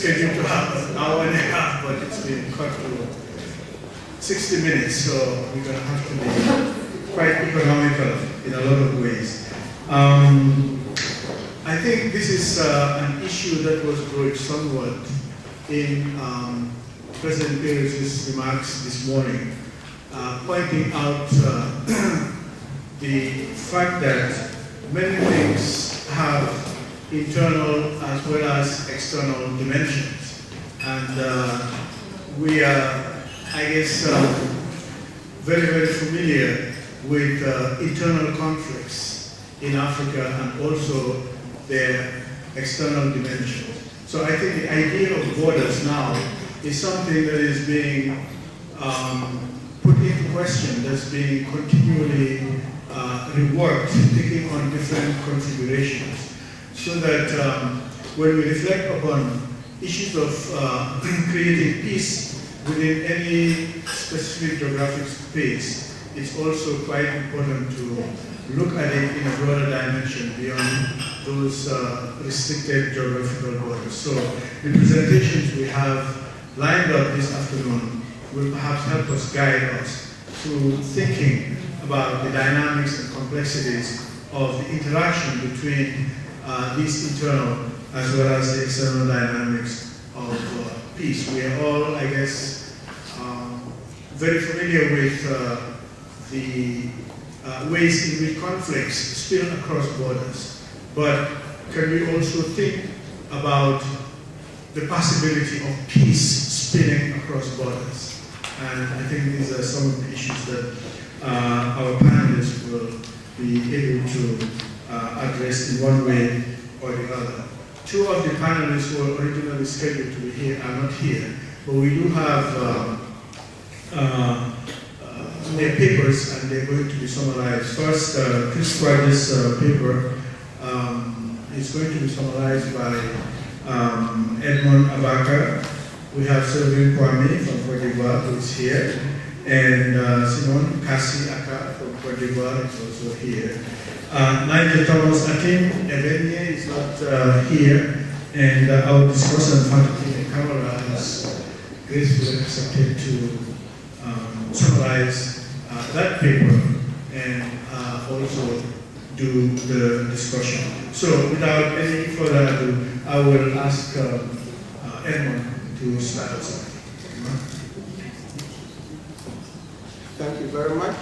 scheduled to have an hour and a half, but it's been cut to 60 minutes, so we're going to have to be quite economical in a lot of ways. I think this is an issue that was broached somewhat in President Perez's remarks this morning, pointing out the fact that many things have internal as well as external dimensions. And we are, I guess, very, very familiar with internal conflicts in Africa and also their external dimensions. So I think the idea of borders now is something that is being put into question, that's being continually reworked, taking on different configurations, so that when we reflect upon issues of creating peace within any specific geographic space, it's also quite important to look at it in a broader dimension beyond those restricted geographical borders. So the presentations we have lined up this afternoon will perhaps help us, guide us through thinking about the dynamics and complexities of the interaction between these internal as well as the external dynamics of peace. We are all, I guess, very familiar with the ways in which conflicts spill across borders. But can we also think about the possibility of peace spilling across borders? And I think these are some of the issues that our panelists will be able to address in one way or the other. Two of the panelists who were originally scheduled to be here are not here, but we do have their papers, and they're going to be summarized. First, Chris Kwaja's paper is going to be summarized by Edmond Abaka. We have Sylvain Kwame from Cote d'Ivoire, who is here, and Simon Kassi Aka from Cote d'Ivoire is also here. Nigel Thomas Akin Ebenye is not here, and our discussant faculty in Camera has gracefully accepted to summarize that paper and also do the discussion. So without any further ado, I will ask Edmond to start us off. Thank you very much.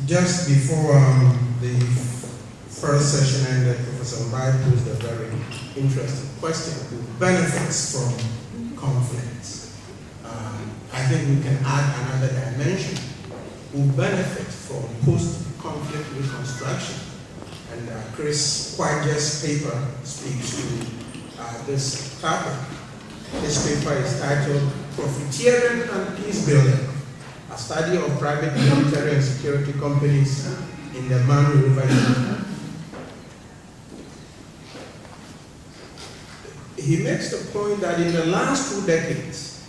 Just before the first session ended, Professor Mbai posed a very interesting question: who benefits from conflicts? I think we can add another dimension: who benefits from post-conflict reconstruction? And Chris Kwaja's paper speaks to this topic. This paper is titled "Profiteering and Peace Building: A Study of Private Military and Security Companies in the Manu River." He makes the point that in the last 2 decades,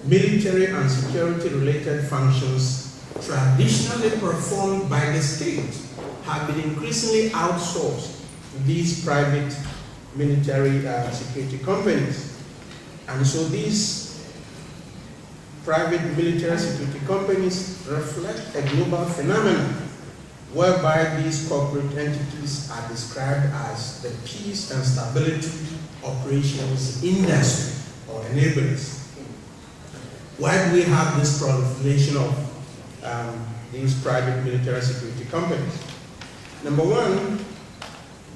military and security-related functions traditionally performed by the state have been increasingly outsourced to these private military security companies. And so these private military security companies reflect a global phenomenon whereby these corporate entities are described as the peace and stability operations industry or enablers. Why do we have this proliferation of these private military security companies? Number one,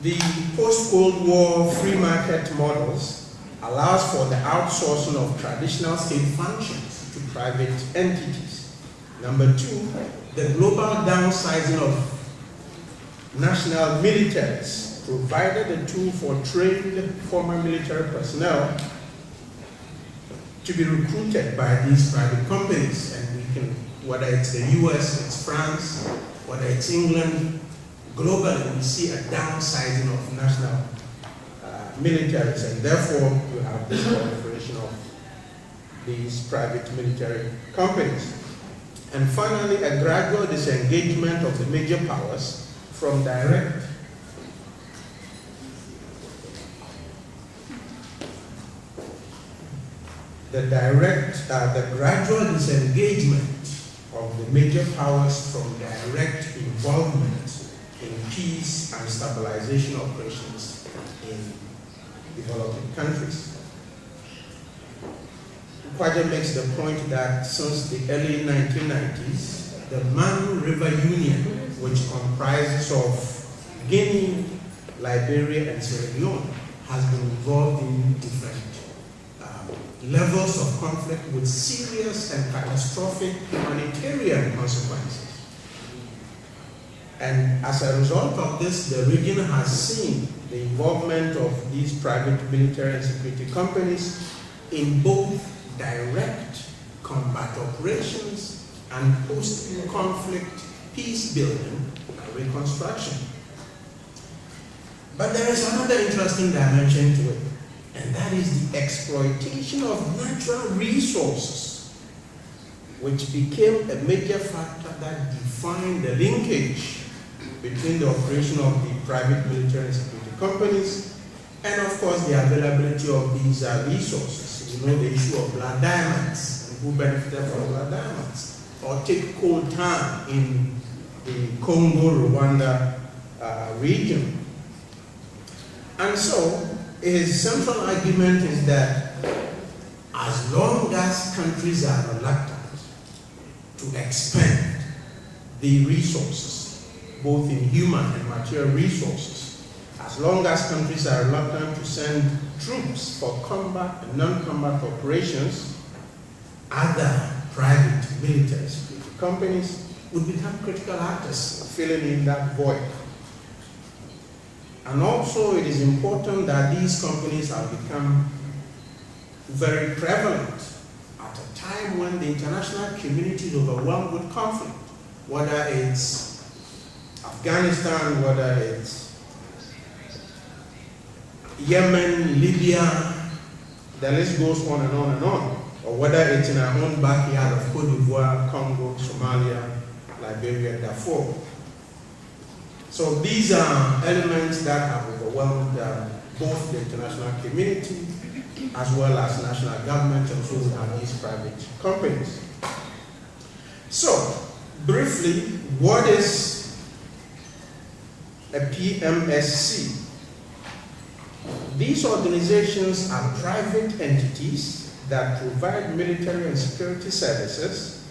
the post-Cold War free market models allows for the outsourcing of traditional state functions to private entities. Number two, the global downsizing of national militaries provided a tool for trained former military personnel to be recruited by these private companies. And we can, whether it's the US, it's France, whether it's England, globally we see a downsizing of national militaries, and therefore you have this proliferation of these private military companies. And finally, a gradual disengagement of the major powers from direct the gradual disengagement of the major powers from direct involvement in peace and stabilization operations in developing countries. Kwaja makes the point that since the early 1990s, the Manu River Union, which comprises of Guinea, Liberia, and Sierra Leone, has been involved in different levels of conflict with serious and catastrophic humanitarian consequences. And as a result of this, the region has seen the involvement of these private military and security companies in both direct combat operations and post-conflict peace building and reconstruction. But there is another interesting dimension to it, and that is the exploitation of natural resources, which became a major factor that defined the linkage between the operation of the private military and security companies and, of course, the availability of these resources. You know, the issue of blood diamonds and who benefited from blood diamonds. Or take coltan in the Congo-Rwanda region. And so, his central argument is that as long as countries are reluctant to expend the resources, both in human and material resources, as long as countries are reluctant to send troops for combat and non-combat operations, other private military security companies would become critical actors, filling in that void. And also, it is important that these companies have become very prevalent at a time when the international community is overwhelmed with conflict, whether it's Afghanistan, whether it's Yemen, Libya, the list goes on and on and on, or whether it's in our own backyard of Cote d'Ivoire, Congo, Somalia, Liberia, Darfur. So these are elements that have overwhelmed both the international community as well as national government, and so we have these private companies. So, briefly, what is a PMSC? These organizations are private entities that provide military and security services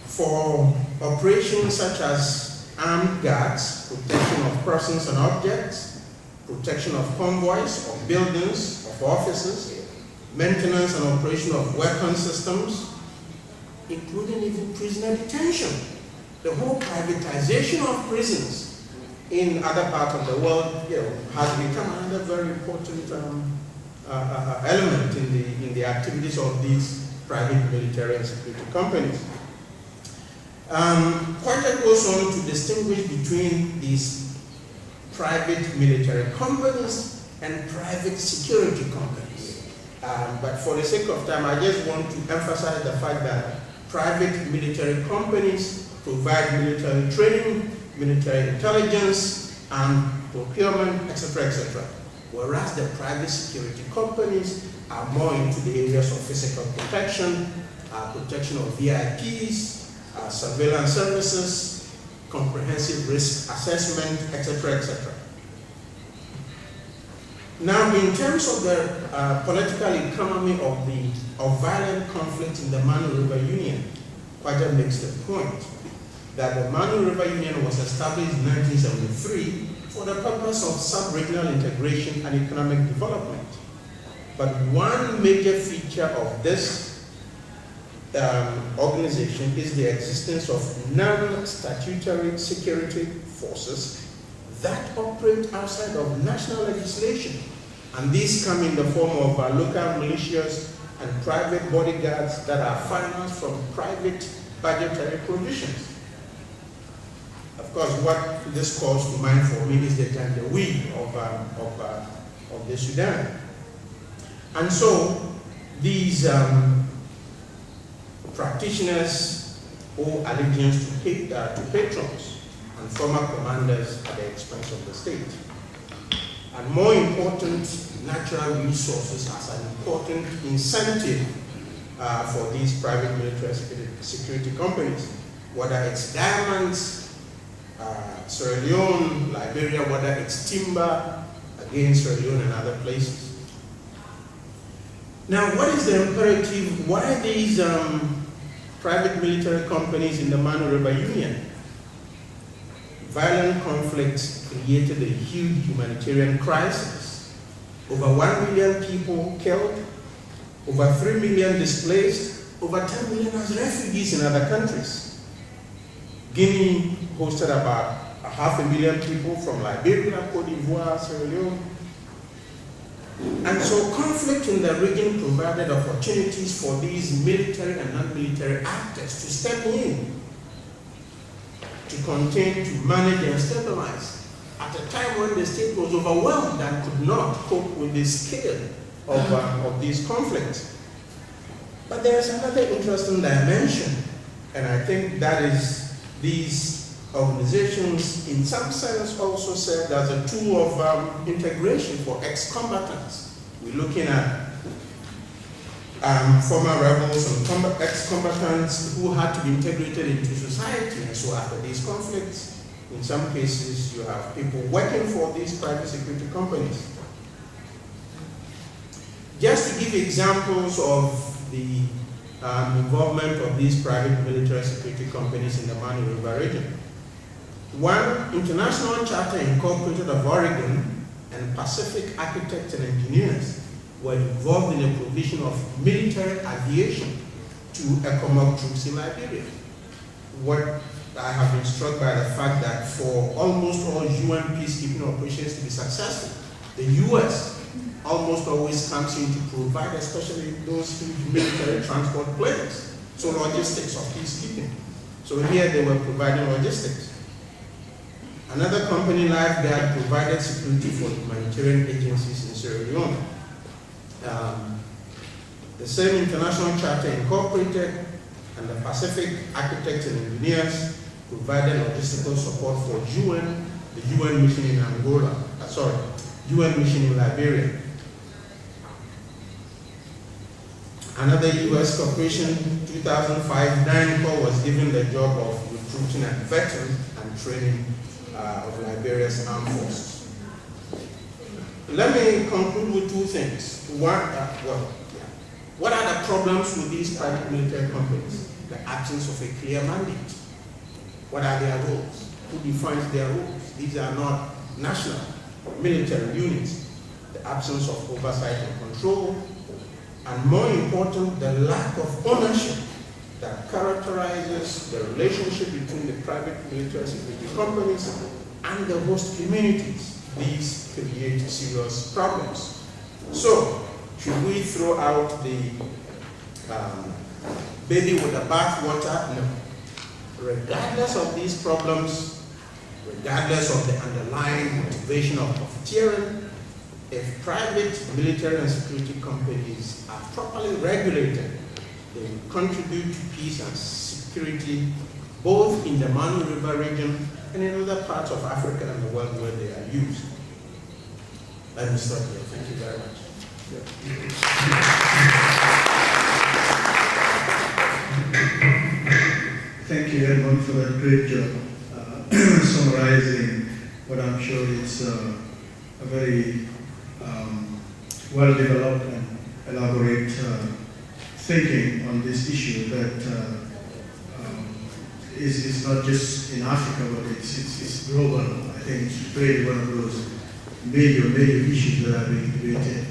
for operations such as armed guards, protection of persons and objects, protection of convoys, of buildings, of offices, maintenance and operation of weapon systems, including even prisoner detention. The whole privatization of prisons in other parts of the world, has become another very important element in the activities of these private military and security companies. Kwaja goes on to distinguish between these private military companies and private security companies. But for the sake of time, I just want to emphasize the fact that private military companies provide military training, military intelligence, and procurement, etc., etc. Whereas the private security companies are more into the areas of physical protection, protection of VIPs, surveillance services, comprehensive risk assessment, etc., etc. Now, in terms of the political economy of violent conflict in the Manu River Union, Kwaja makes the point that the Manu River Union was established in 1973 for the purpose of sub-regional integration and economic development. But one major feature of this organization is the existence of non-statutory security forces that operate outside of national legislation. And these come in the form of local militias and private bodyguards that are financed from private budgetary provisions. Of course, what this calls to mind for me is the Janjaweed of the Sudan. And so these practitioners owe allegiance to patrons and former commanders at the expense of the state. And more important, natural resources as an important incentive for these private military security companies, whether it's diamonds, Sierra Leone, Liberia, whether it's timber, again Sierra Leone and other places. Now, what is the imperative? Why these private military companies in the Manu River Union? Violent conflicts created a huge humanitarian crisis. Over 1 million people killed, over 3 million displaced, over 10 million as refugees in other countries. Guinea hosted about 500,000 people from Liberia, Cote d'Ivoire, Sierra Leone. And so conflict in the region provided opportunities for these military and non-military actors to step in, to contain, to manage and stabilize. At a time when the state was overwhelmed and could not cope with the scale of these conflicts. But there is another interesting dimension, and I think that is these organizations in some sense also served as a tool of integration for ex-combatants. We're looking at former rebels and ex-combatants who had to be integrated into society. And so after these conflicts, in some cases, you have people working for these private security companies. Just to give examples of the involvement of these private military security companies in the Manu River region. One, International Charter Incorporated of Oregon and Pacific Architects and Engineers were involved in the provision of military aviation to ECOMOG troops in Liberia. What I have been struck by the fact that for almost all UN peacekeeping operations to be successful, the US almost always comes in to provide, especially those huge military transport planes, so logistics of peacekeeping. So here they were providing logistics. Another company, Lifeguard, provided security for humanitarian agencies in Sierra Leone. The same International Charter Incorporated and the Pacific Architects and Engineers provided logistical support for the UN mission in UN mission in Liberia. Another US corporation, 2005, NINCOR was given the job of recruiting and veterans and training of Liberia's armed forces. Let me conclude with two things. What are the problems with these private military companies? The absence of a clear mandate. What are their roles? Who defines their roles? These are not national military units. The absence of oversight and control, and more important, the lack of ownership that characterizes the relationship between the private military security companies and the host communities. These create serious problems. So, should we throw out the baby with the bathwater? No. Regardless of these problems, regardless of the underlying motivation of profiteering, if private military and security companies are properly regulated, they will contribute to peace and security both in the Manu River region and in other parts of Africa and the world where they are used. Let me stop here. Thank you very much. Thank you, Edmund, for that great job summarizing what I'm sure is a very well-developed and elaborate thinking on this issue that is not just in Africa, but it's global. I think it's really one of those major issues that are being debated